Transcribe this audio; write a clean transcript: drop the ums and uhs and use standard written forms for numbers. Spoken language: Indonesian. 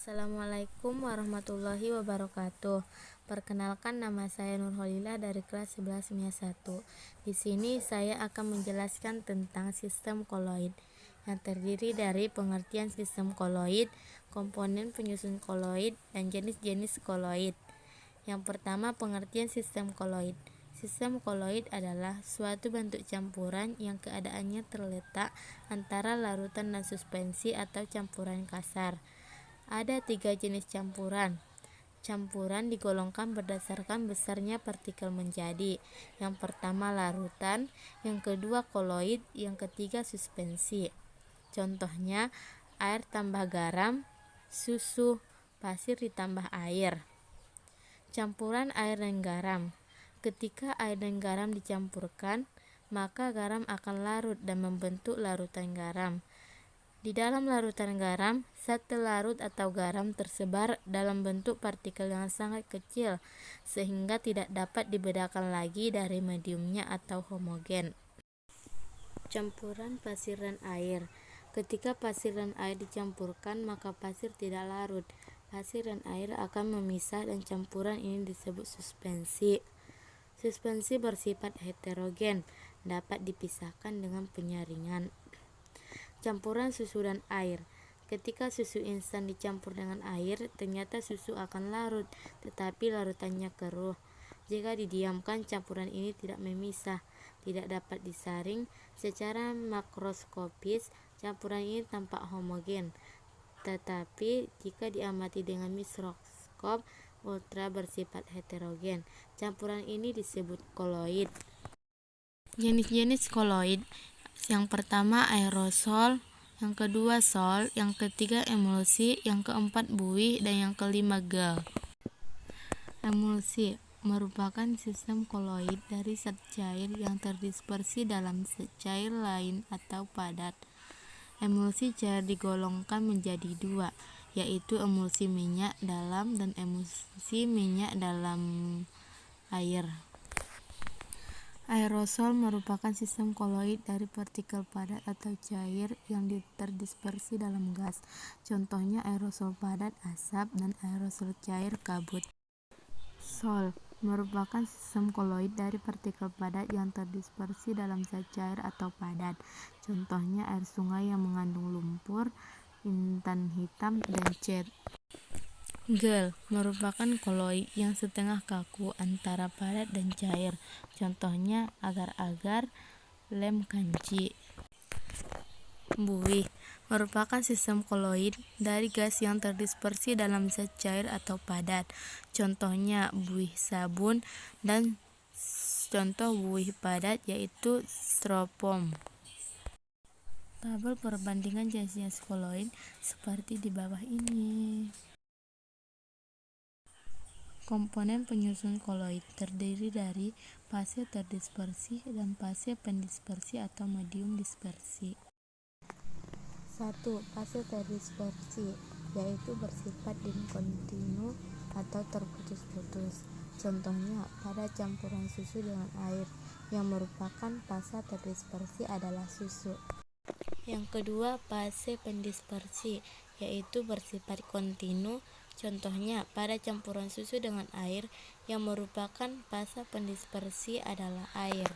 Assalamualaikum warahmatullahi wabarakatuh. Perkenalkan, nama saya Nurholilah dari kelas 11 MIA 1. Di sini saya akan menjelaskan tentang sistem koloid yang terdiri dari pengertian sistem koloid, komponen penyusun koloid, dan jenis-jenis koloid. Yang pertama, pengertian sistem koloid. Sistem koloid adalah suatu bentuk campuran yang keadaannya terletak antara larutan dan suspensi atau campuran kasar. Ada 3 jenis campuran. Campuran digolongkan berdasarkan besarnya partikel menjadi. Yang pertama larutan, yang kedua koloid, yang ketiga suspensi. Contohnya air tambah garam, susu, pasir ditambah air. Campuran air dan garam. Ketika air dan garam dicampurkan, maka garam akan larut dan membentuk larutan garam. Di dalam larutan garam, zat larut atau garam tersebar dalam bentuk partikel yang sangat kecil, sehingga tidak dapat dibedakan lagi dari mediumnya atau homogen. Campuran pasir dan air. Ketika pasir dan air dicampurkan, maka pasir tidak larut. Pasir dan air akan memisah dan campuran ini disebut suspensi. Suspensi bersifat heterogen, dapat dipisahkan dengan penyaringan. Campuran susu dan air. Ketika susu instan dicampur dengan air, ternyata susu akan larut, tetapi larutannya keruh. Jika didiamkan, campuran ini tidak memisah, tidak dapat disaring. Secara makroskopis, campuran ini tampak homogen. Tetapi jika diamati dengan mikroskop ultra bersifat heterogen. Campuran ini disebut koloid. Jenis-jenis koloid. Yang pertama aerosol, yang kedua sol, yang ketiga emulsi, yang keempat buih, dan yang kelima gel. Emulsi merupakan sistem koloid dari zat cair yang terdispersi dalam zat cair lain atau padat. Emulsi cair digolongkan menjadi 2, yaitu emulsi minyak dalam dan emulsi minyak dalam air. Aerosol merupakan sistem koloid dari partikel padat atau cair yang terdispersi dalam gas. Contohnya aerosol padat asap dan aerosol cair kabut. Sol merupakan sistem koloid dari partikel padat yang terdispersi dalam zat cair atau padat. Contohnya air sungai yang mengandung lumpur, intan hitam, dan cat. Gel merupakan koloid yang setengah kaku antara padat dan cair. Contohnya agar-agar, lem kanci. Buih merupakan sistem koloid dari gas yang terdispersi dalam zat cair atau padat. Contohnya buih sabun dan contoh buih padat yaitu styrofoam. Tabel perbandingan jenis-jenis koloid seperti di bawah ini. Komponen penyusun koloid terdiri dari fase terdispersi dan fase pendispersi atau medium dispersi. 1. Fase terdispersi, yaitu bersifat dinkontinu atau terputus-putus. Contohnya pada campuran susu dengan air, yang merupakan fase terdispersi adalah susu. Yang kedua, fase pendispersi, yaitu bersifat kontinu. Contohnya pada campuran susu dengan air, yang merupakan fase pendispersi adalah air.